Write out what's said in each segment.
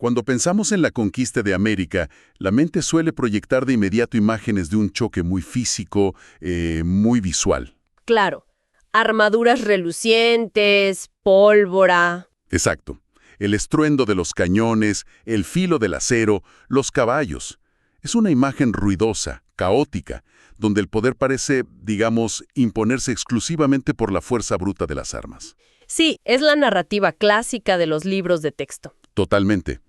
Cuando pensamos en la conquista de América, la mente suele proyectar de inmediato imágenes de un choque muy físico, muy visual. Claro, armaduras relucientes, pólvora. Exacto. El estruendo de los cañones, el filo del acero, los caballos. Es una imagen ruidosa, caótica, donde el poder parece, digamos, imponerse exclusivamente por la fuerza bruta de las armas. Sí, es la narrativa clásica de los libros de texto. Totalmente.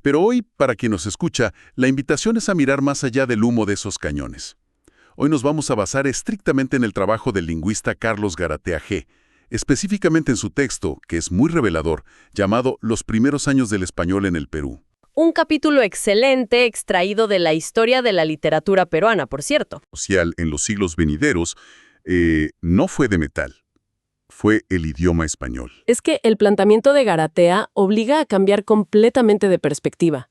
Pero hoy, para quien nos escucha, la invitación es a mirar más allá del humo de esos cañones. Hoy nos vamos a basar estrictamente en el trabajo del lingüista Carlos Garatea G., específicamente en su texto, que es muy revelador, llamado Los primeros años del español en el Perú. Un capítulo excelente extraído de la historia de la literatura peruana, por cierto. Social en los siglos venideros, no fue de metal, fue el idioma español. Es que el planteamiento de Garatea obliga a cambiar completamente de perspectiva,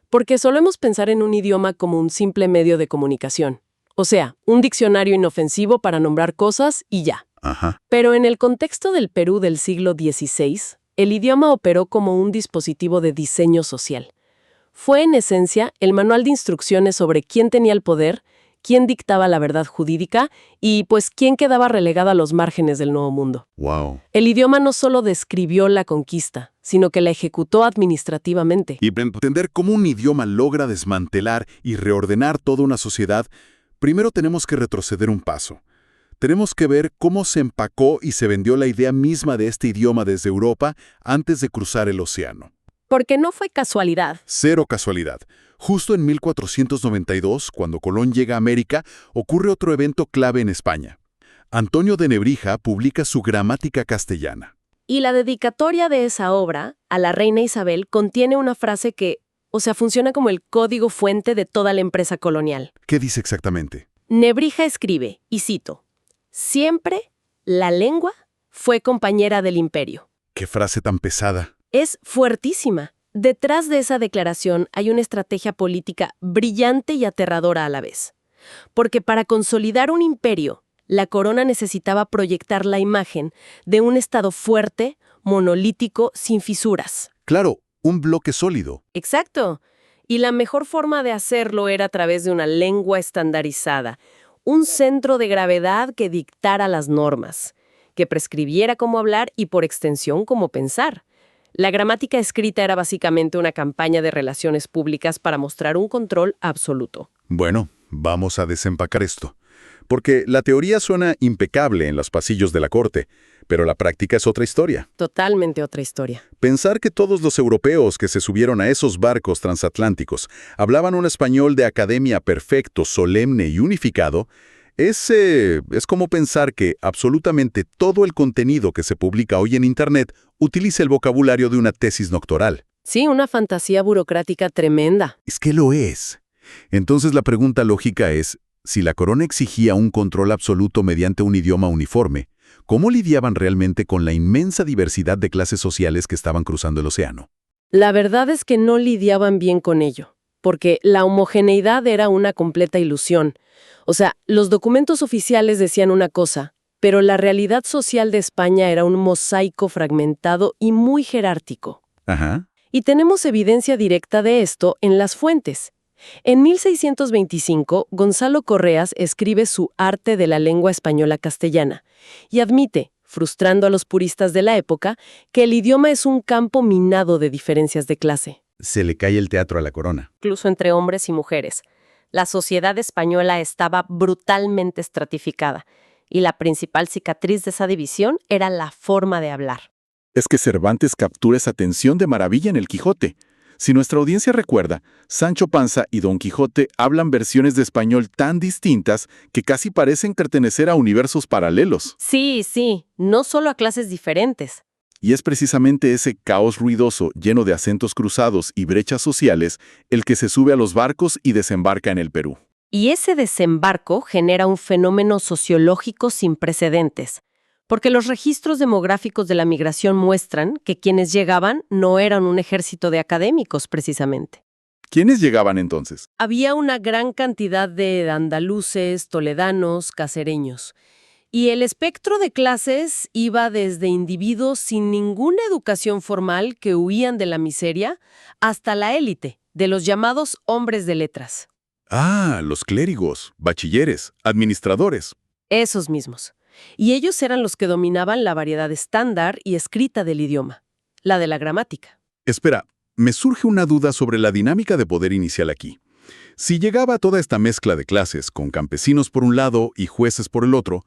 porque solemos pensar en un idioma como un simple medio de comunicación. O sea, un diccionario inofensivo para nombrar cosas y ya. Ajá. Pero en el contexto del Perú del siglo XVI, el idioma operó como un dispositivo de diseño social. Fue, en esencia, el manual de instrucciones sobre quién tenía el poder, quién dictaba la verdad jurídica y, pues, quién quedaba relegado a los márgenes del Nuevo Mundo. Wow. El idioma no solo describió la conquista, sino que la ejecutó administrativamente. Y para entender cómo un idioma logra desmantelar y reordenar toda una sociedad, primero tenemos que retroceder un paso. Tenemos que ver cómo se empacó y se vendió la idea misma de este idioma desde Europa antes de cruzar el océano. Porque no fue casualidad. Cero casualidad. Justo en 1492, cuando Colón llega a América, ocurre otro evento clave en España. Antonio de Nebrija publica su Gramática Castellana. Y la dedicatoria de esa obra, a la reina Isabel, contiene una frase que, funciona como el código fuente de toda la empresa colonial. ¿Qué dice exactamente? Nebrija escribe, y cito, «Siempre la lengua fue compañera del imperio». ¡Qué frase tan pesada! Es fuertísima. Detrás de esa declaración hay una estrategia política brillante y aterradora a la vez. Porque para consolidar un imperio, la corona necesitaba proyectar la imagen de un Estado fuerte, monolítico, sin fisuras. Claro, un bloque sólido. Exacto. Y la mejor forma de hacerlo era a través de una lengua estandarizada, un centro de gravedad que dictara las normas, que prescribiera cómo hablar y por extensión cómo pensar. La gramática escrita era básicamente una campaña de relaciones públicas para mostrar un control absoluto. Bueno, vamos a desempacar esto. Porque la teoría suena impecable en los pasillos de la corte, pero la práctica es otra historia. Totalmente otra historia. Pensar que todos los europeos que se subieron a esos barcos transatlánticos hablaban un español de academia perfecto, solemne y unificado, es como pensar que absolutamente todo el contenido que se publica hoy en Internet utiliza el vocabulario de una tesis doctoral. Sí, una fantasía burocrática tremenda. Es que lo es. Entonces la pregunta lógica es, si la corona exigía un control absoluto mediante un idioma uniforme, ¿cómo lidiaban realmente con la inmensa diversidad de clases sociales que estaban cruzando el océano? La verdad es que no lidiaban bien con ello, porque la homogeneidad era una completa ilusión. O sea, los documentos oficiales decían una cosa, pero la realidad social de España era un mosaico fragmentado y muy jerárquico. Ajá. Y tenemos evidencia directa de esto en las fuentes. En 1625, Gonzalo Correas escribe su Arte de la lengua española castellana y admite, frustrando a los puristas de la época, que el idioma es un campo minado de diferencias de clase. Se le cae el teatro a la corona. Incluso entre hombres y mujeres. La sociedad española estaba brutalmente estratificada, y la principal cicatriz de esa división era la forma de hablar. Es que Cervantes captura esa tensión de maravilla en el Quijote. Si nuestra audiencia recuerda, Sancho Panza y Don Quijote hablan versiones de español tan distintas que casi parecen pertenecer a universos paralelos. Sí, no solo a clases diferentes. Y es precisamente ese caos ruidoso, lleno de acentos cruzados y brechas sociales, el que se sube a los barcos y desembarca en el Perú. Y ese desembarco genera un fenómeno sociológico sin precedentes, porque los registros demográficos de la migración muestran que quienes llegaban no eran un ejército de académicos, precisamente. ¿Quiénes llegaban entonces? Había una gran cantidad de andaluces, toledanos, cacereños. Y el espectro de clases iba desde individuos sin ninguna educación formal que huían de la miseria hasta la élite, de los llamados hombres de letras. Ah, los clérigos, bachilleres, administradores. Esos mismos. Y ellos eran los que dominaban la variedad estándar y escrita del idioma, la de la gramática. Espera, me surge una duda sobre la dinámica de poder inicial aquí. Si llegaba toda esta mezcla de clases, con campesinos por un lado y jueces por el otro,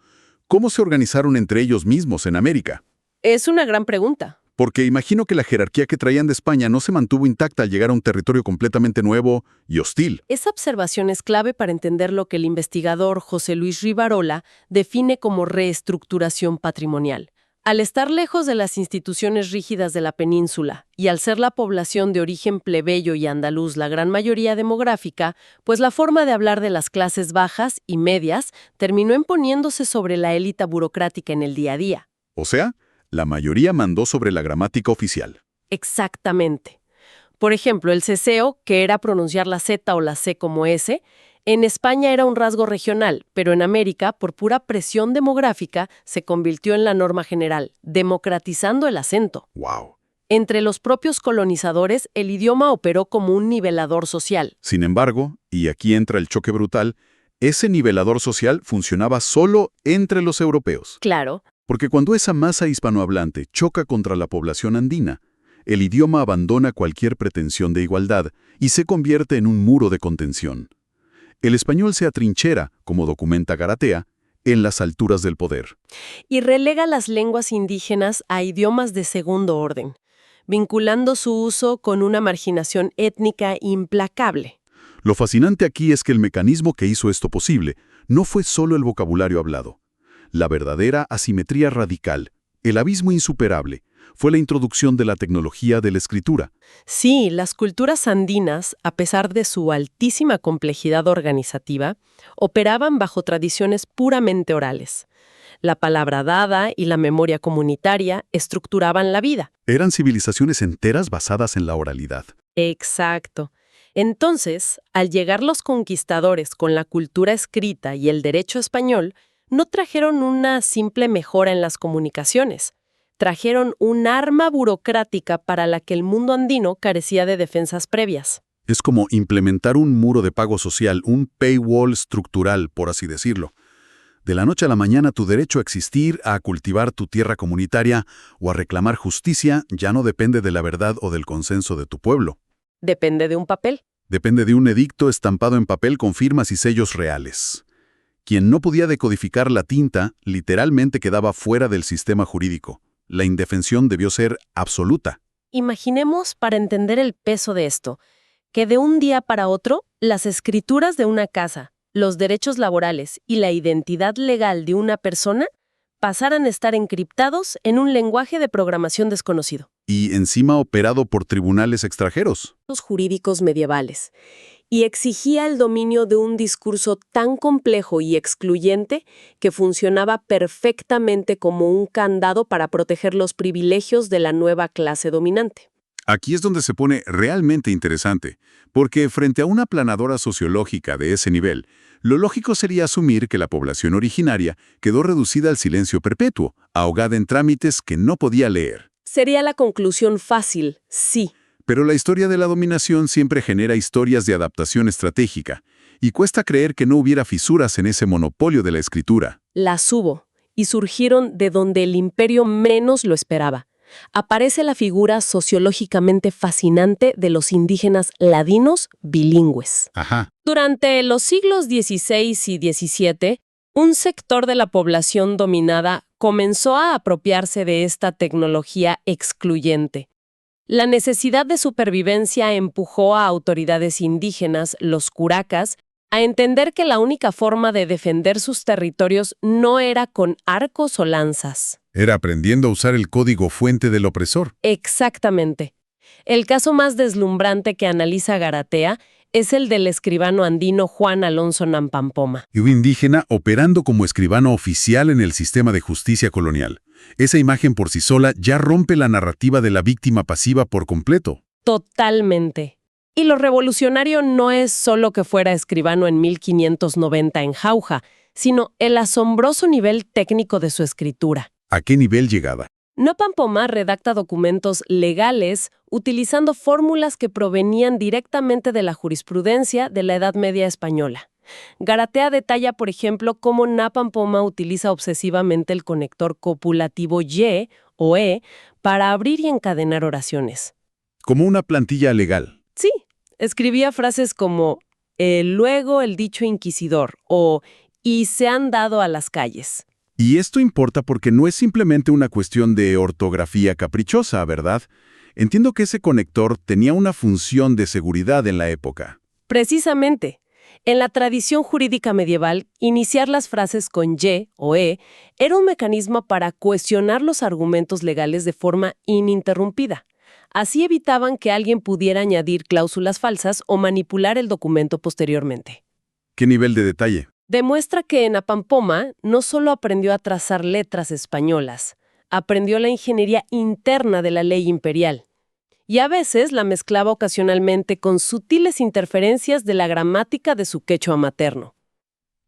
¿cómo se organizaron entre ellos mismos en América? Es una gran pregunta. Porque imagino que la jerarquía que traían de España no se mantuvo intacta al llegar a un territorio completamente nuevo y hostil. Esa observación es clave para entender lo que el investigador José Luis Rivarola define como reestructuración patrimonial. Al estar lejos de las instituciones rígidas de la península y al ser la población de origen plebeyo y andaluz la gran mayoría demográfica, pues la forma de hablar de las clases bajas y medias terminó imponiéndose sobre la élite burocrática en el día a día. O sea, la mayoría mandó sobre la gramática oficial. Exactamente. Por ejemplo, el ceseo, que era pronunciar la Z o la C como S, en España era un rasgo regional, pero en América, por pura presión demográfica, se convirtió en la norma general, democratizando el acento. ¡Wow! Entre los propios colonizadores, el idioma operó como un nivelador social. Sin embargo, y aquí entra el choque brutal, ese nivelador social funcionaba solo entre los europeos. Claro. Porque cuando esa masa hispanohablante choca contra la población andina, el idioma abandona cualquier pretensión de igualdad y se convierte en un muro de contención. El español se atrinchera, como documenta Garatea, en las alturas del poder. Y relega las lenguas indígenas a idiomas de segundo orden, vinculando su uso con una marginación étnica implacable. Lo fascinante aquí es que el mecanismo que hizo esto posible no fue solo el vocabulario hablado. La verdadera asimetría radical, el abismo insuperable, fue la introducción de la tecnología de la escritura. Sí, las culturas andinas, a pesar de su altísima complejidad organizativa, operaban bajo tradiciones puramente orales. La palabra dada y la memoria comunitaria estructuraban la vida. Eran civilizaciones enteras basadas en la oralidad. Exacto. Entonces, al llegar los conquistadores con la cultura escrita y el derecho español, no trajeron una simple mejora en las comunicaciones. Trajeron un arma burocrática para la que el mundo andino carecía de defensas previas. Es como implementar un muro de pago social, un paywall estructural, por así decirlo. De la noche a la mañana tu derecho a existir, a cultivar tu tierra comunitaria o a reclamar justicia ya no depende de la verdad o del consenso de tu pueblo. Depende de un papel. Depende de un edicto estampado en papel con firmas y sellos reales. Quien no podía decodificar la tinta literalmente quedaba fuera del sistema jurídico. La indefensión debió ser absoluta. Imaginemos, para entender el peso de esto, que de un día para otro, las escrituras de una casa, los derechos laborales y la identidad legal de una persona pasaran a estar encriptados en un lenguaje de programación desconocido. Y encima operado por tribunales extranjeros. Los jurídicos medievales. Y exigía el dominio de un discurso tan complejo y excluyente que funcionaba perfectamente como un candado para proteger los privilegios de la nueva clase dominante. Aquí es donde se pone realmente interesante, porque frente a una aplanadora sociológica de ese nivel, lo lógico sería asumir que la población originaria quedó reducida al silencio perpetuo, ahogada en trámites que no podía leer. Sería la conclusión fácil, sí. Pero la historia de la dominación siempre genera historias de adaptación estratégica, y cuesta creer que no hubiera fisuras en ese monopolio de la escritura. Las hubo, y surgieron de donde el imperio menos lo esperaba. Aparece la figura sociológicamente fascinante de los indígenas ladinos bilingües. Ajá. Durante los siglos XVI y XVII, un sector de la población dominada comenzó a apropiarse de esta tecnología excluyente. La necesidad de supervivencia empujó a autoridades indígenas, los curacas, a entender que la única forma de defender sus territorios no era con arcos o lanzas. Era aprendiendo a usar el código fuente del opresor. Exactamente. El caso más deslumbrante que analiza Garatea es el del escribano andino Juan Alonso Nampampoma. Y un indígena operando como escribano oficial en el sistema de justicia colonial. Esa imagen por sí sola ya rompe la narrativa de la víctima pasiva por completo. Totalmente. Y lo revolucionario no es solo que fuera escribano en 1590 en Jauja, sino el asombroso nivel técnico de su escritura. ¿A qué nivel llegaba? Napan Pomar redacta documentos legales utilizando fórmulas que provenían directamente de la jurisprudencia de la Edad Media española. Garatea detalla, por ejemplo, cómo Napan Pomar utiliza obsesivamente el conector copulativo Y o E para abrir y encadenar oraciones. Como una plantilla legal. Sí, escribía frases como luego el dicho inquisidor o y se han dado a las calles. Y esto importa porque no es simplemente una cuestión de ortografía caprichosa, ¿verdad? Entiendo que ese conector tenía una función de seguridad en la época. Precisamente, en la tradición jurídica medieval, iniciar las frases con Y o E era un mecanismo para cuestionar los argumentos legales de forma ininterrumpida. Así evitaban que alguien pudiera añadir cláusulas falsas o manipular el documento posteriormente. ¿Qué nivel de detalle? Demuestra que Napan Pomar no solo aprendió a trazar letras españolas, aprendió la ingeniería interna de la ley imperial. Y a veces la mezclaba ocasionalmente con sutiles interferencias de la gramática de su quechua materno.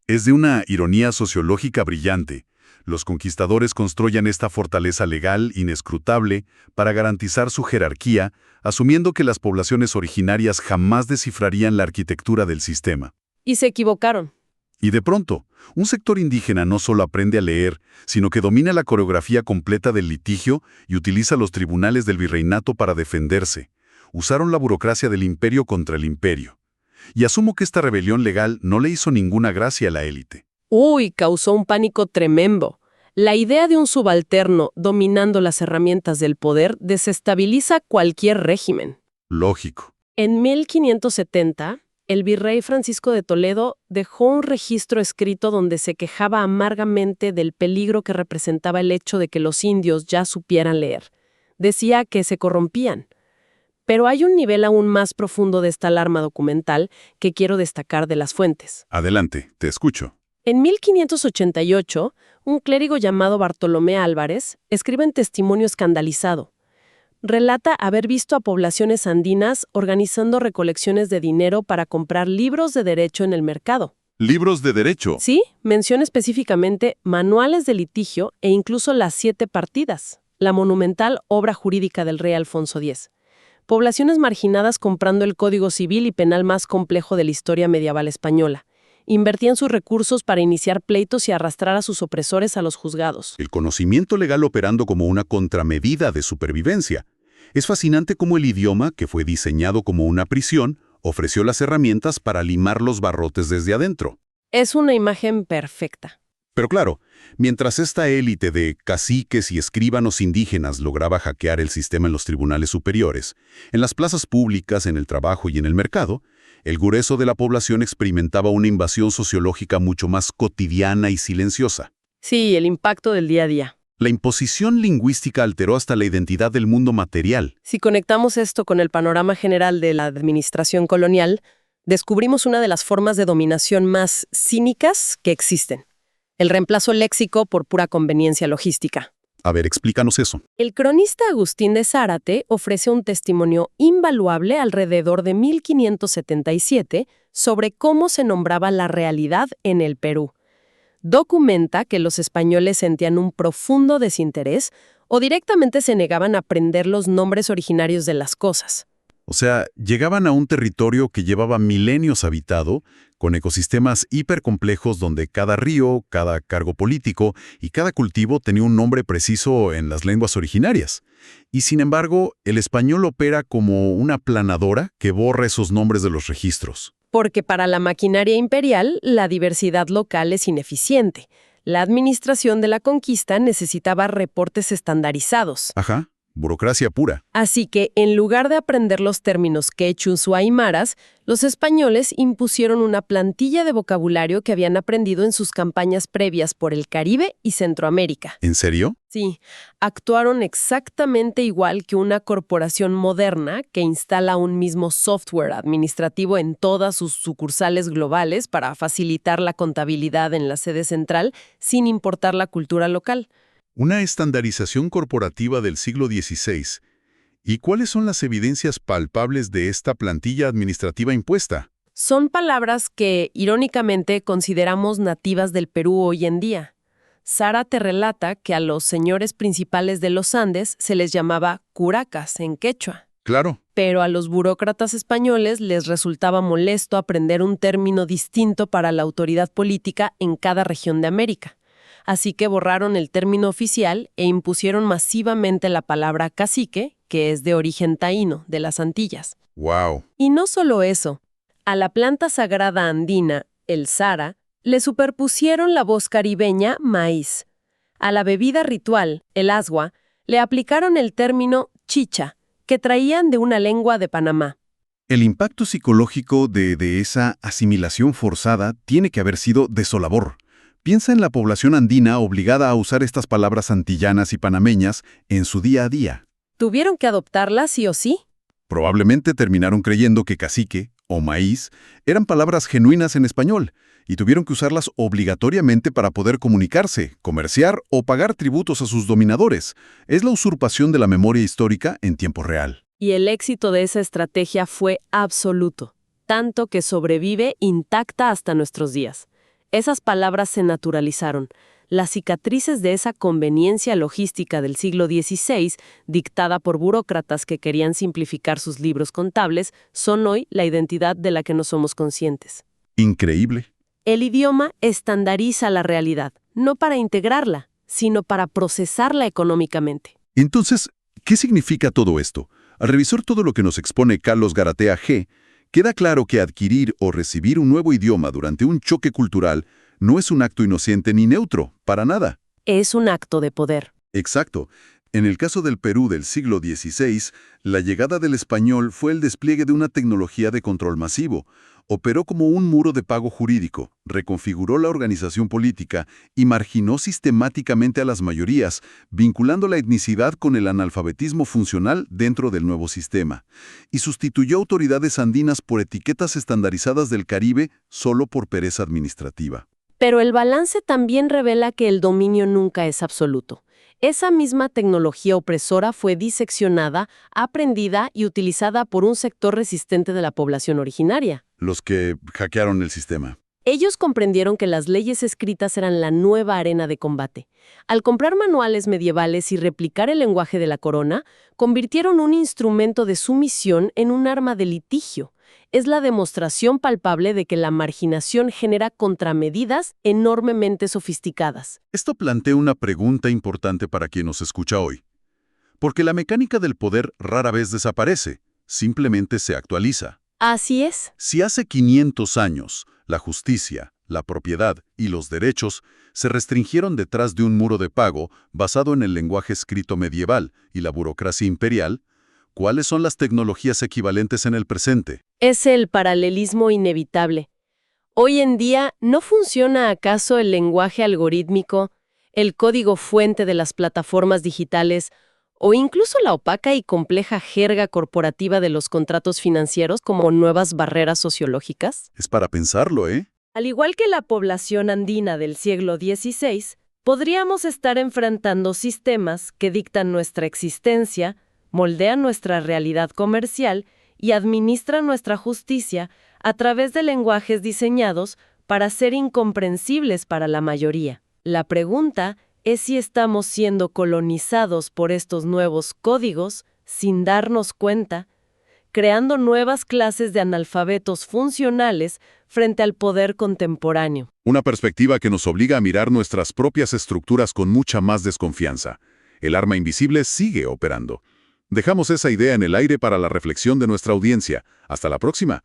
Es de una ironía sociológica brillante. Los conquistadores construyen esta fortaleza legal inescrutable para garantizar su jerarquía, asumiendo que las poblaciones originarias jamás descifrarían la arquitectura del sistema. Y se equivocaron. Y de pronto, un sector indígena no solo aprende a leer, sino que domina la coreografía completa del litigio y utiliza los tribunales del virreinato para defenderse. Usaron la burocracia del imperio contra el imperio. Y asumo que esta rebelión legal no le hizo ninguna gracia a la élite. Uy, causó un pánico tremendo. La idea de un subalterno dominando las herramientas del poder desestabiliza cualquier régimen. Lógico. En 1570, el virrey Francisco de Toledo dejó un registro escrito donde se quejaba amargamente del peligro que representaba el hecho de que los indios ya supieran leer. Decía que se corrompían. Pero hay un nivel aún más profundo de esta alarma documental que quiero destacar de las fuentes. Adelante, te escucho. En 1588, un clérigo llamado Bartolomé Álvarez escribe en testimonio escandalizado. Relata haber visto a poblaciones andinas organizando recolecciones de dinero para comprar libros de derecho en el mercado. ¿Libros de derecho? Sí, menciona específicamente manuales de litigio e incluso las 7 partidas, la monumental obra jurídica del rey Alfonso X. Poblaciones marginadas comprando el código civil y penal más complejo de la historia medieval española. Invertían sus recursos para iniciar pleitos y arrastrar a sus opresores a los juzgados. El conocimiento legal operando como una contramedida de supervivencia. Es fascinante cómo el idioma, que fue diseñado como una prisión, ofreció las herramientas para limar los barrotes desde adentro. Es una imagen perfecta. Pero claro, mientras esta élite de caciques y escribanos indígenas lograba hackear el sistema en los tribunales superiores, en las plazas públicas, en el trabajo y en el mercado, el grueso de la población experimentaba una invasión sociológica mucho más cotidiana y silenciosa. Sí, el impacto del día a día. La imposición lingüística alteró hasta la identidad del mundo material. Si conectamos esto con el panorama general de la administración colonial, descubrimos una de las formas de dominación más cínicas que existen. El reemplazo léxico por pura conveniencia logística. A ver, explícanos eso. El cronista Agustín de Zárate ofrece un testimonio invaluable alrededor de 1577 sobre cómo se nombraba la realidad en el Perú. Documenta que los españoles sentían un profundo desinterés o directamente se negaban a aprender los nombres originarios de las cosas. O sea, llegaban a un territorio que llevaba milenios habitado, con ecosistemas hipercomplejos donde cada río, cada cargo político y cada cultivo tenía un nombre preciso en las lenguas originarias. Y sin embargo, el español opera como una aplanadora que borra esos nombres de los registros. Porque para la maquinaria imperial, la diversidad local es ineficiente. La administración de la conquista necesitaba reportes estandarizados. Ajá. Burocracia pura. Así que, en lugar de aprender los términos quechus o aymaras, los españoles impusieron una plantilla de vocabulario que habían aprendido en sus campañas previas por el Caribe y Centroamérica. ¿En serio? Sí, actuaron exactamente igual que una corporación moderna que instala un mismo software administrativo en todas sus sucursales globales para facilitar la contabilidad en la sede central sin importar la cultura local. Una estandarización corporativa del siglo XVI. ¿Y cuáles son las evidencias palpables de esta plantilla administrativa impuesta? Son palabras que, irónicamente, consideramos nativas del Perú hoy en día. Sara te relata que a los señores principales de los Andes se les llamaba curacas en quechua. Claro. Pero a los burócratas españoles les resultaba molesto aprender un término distinto para la autoridad política en cada región de América. Así que borraron el término oficial e impusieron masivamente la palabra cacique, que es de origen taíno, de las Antillas. Wow. Y no solo eso. A la planta sagrada andina, el sara, le superpusieron la voz caribeña maíz. A la bebida ritual, el asgua, le aplicaron el término chicha, que traían de una lengua de Panamá. El impacto psicológico de esa asimilación forzada tiene que haber sido desolador. Piensa en la población andina obligada a usar estas palabras antillanas y panameñas en su día a día. ¿Tuvieron que adoptarlas sí o sí? Probablemente terminaron creyendo que cacique o maíz eran palabras genuinas en español y tuvieron que usarlas obligatoriamente para poder comunicarse, comerciar o pagar tributos a sus dominadores. Es la usurpación de la memoria histórica en tiempo real. Y el éxito de esa estrategia fue absoluto, tanto que sobrevive intacta hasta nuestros días. Esas palabras se naturalizaron. Las cicatrices de esa conveniencia logística del siglo XVI, dictada por burócratas que querían simplificar sus libros contables, son hoy la identidad de la que no somos conscientes. Increíble. El idioma estandariza la realidad, no para integrarla, sino para procesarla económicamente. Entonces, ¿qué significa todo esto? Al revisar todo lo que nos expone Carlos Garatea G., queda claro que adquirir o recibir un nuevo idioma durante un choque cultural no es un acto inocente ni neutro, para nada. Es un acto de poder. Exacto. En el caso del Perú del siglo XVI, la llegada del español fue el despliegue de una tecnología de control masivo. Operó como un muro de pago jurídico, reconfiguró la organización política y marginó sistemáticamente a las mayorías, vinculando la etnicidad con el analfabetismo funcional dentro del nuevo sistema. Y sustituyó autoridades andinas por etiquetas estandarizadas del Caribe solo por pereza administrativa. Pero el balance también revela que el dominio nunca es absoluto. Esa misma tecnología opresora fue diseccionada, aprendida y utilizada por un sector resistente de la población originaria. Los que hackearon el sistema. Ellos comprendieron que las leyes escritas eran la nueva arena de combate. Al comprar manuales medievales y replicar el lenguaje de la corona, convirtieron un instrumento de sumisión en un arma de litigio. Es la demostración palpable de que la marginación genera contramedidas enormemente sofisticadas. Esto plantea una pregunta importante para quien nos escucha hoy. Porque la mecánica del poder rara vez desaparece, simplemente se actualiza. Así es. Si hace 500 años la justicia, la propiedad y los derechos se restringieron detrás de un muro de pago basado en el lenguaje escrito medieval y la burocracia imperial, ¿cuáles son las tecnologías equivalentes en el presente? Es el paralelismo inevitable. Hoy en día, ¿no funciona acaso el lenguaje algorítmico, el código fuente de las plataformas digitales o incluso la opaca y compleja jerga corporativa de los contratos financieros como nuevas barreras sociológicas? Es para pensarlo, ¿eh? Al igual que la población andina del siglo XVI, podríamos estar enfrentando sistemas que dictan nuestra existencia, moldean nuestra realidad comercial y administran nuestra justicia a través de lenguajes diseñados para ser incomprensibles para la mayoría. La pregunta es si estamos siendo colonizados por estos nuevos códigos sin darnos cuenta, creando nuevas clases de analfabetos funcionales frente al poder contemporáneo. Una perspectiva que nos obliga a mirar nuestras propias estructuras con mucha más desconfianza. El arma invisible sigue operando. Dejamos esa idea en el aire para la reflexión de nuestra audiencia. Hasta la próxima.